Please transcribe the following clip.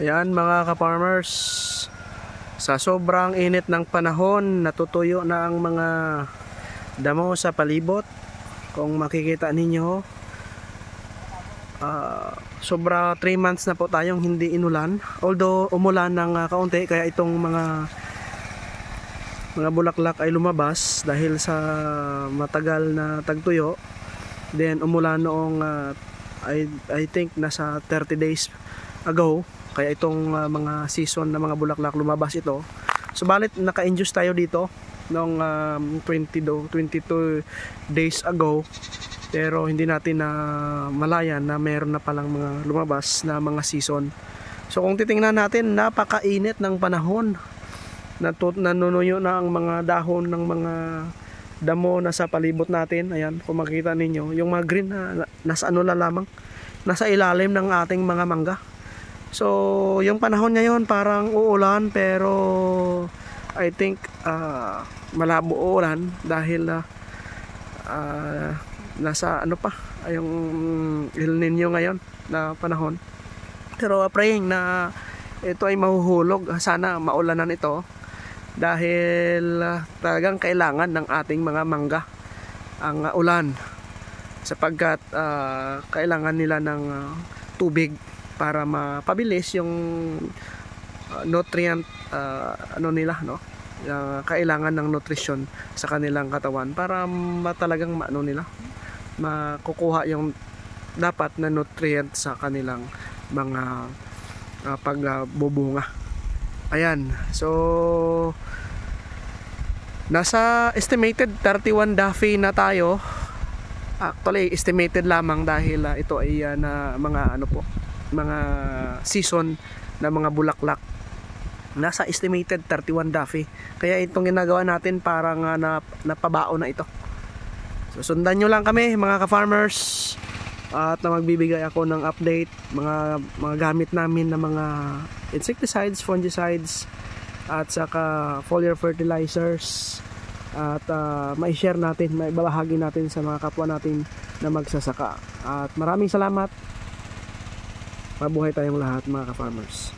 Ayan mga ka-farmers, sa sobrang init ng panahon, natutuyo na ang mga damo sa palibot. Kung makikita ninyo, sobra 3 months na po tayong hindi inulan. Although umulan ng kaunti, kaya itong mga bulaklak ay lumabas dahil sa matagal na tagtuyo. Then umulan noong I think nasa 30 days ago, kaya itong mga season na mga bulaklak lumabas ito. Subalit naka-induce tayo dito noong 22 days ago, pero hindi natin na malayan na meron na palang mga lumabas na mga season. So kung titingnan natin, napakainit ng panahon. Nanunuyo na ang mga dahon ng mga damo na sa palibot natin. Ayan, kung makikita ninyo, yung mga green na nasa ano na lamang, nasa ilalim ng ating mga mangga. So yung panahon ngayon parang uulan, pero I think malabo uulan dahil nasa ano pa yung El Nino ngayon na panahon. Pero praying na ito ay mahuhulog, sana maulanan ito, dahil talagang kailangan ng ating mga mangga ang ulan, sapagkat kailangan nila ng tubig para mapabilis yung nutrient ano nila, no? Kailangan ng nutrition sa kanilang katawan para talagang maano nila, makukuha yung dapat na nutrient sa kanilang mga pagbubunga. Ayan, so nasa estimated 31 Daffy na tayo. Actually estimated lamang dahil ito ay na mga ano po, mga season na mga bulaklak. Nasa estimated 31 Daffy. Kaya itong ginagawa natin parang napabao na ito. So sundan nyo lang kami mga ka-farmers, at magbibigay ako ng update, mga gamit namin na mga insecticides, fungicides, at saka foliar fertilizers, at mai-share natin, maibahagi natin sa mga kapwa natin na magsasaka. At maraming salamat. Mabuhay tayong lahat mga ka-farmers.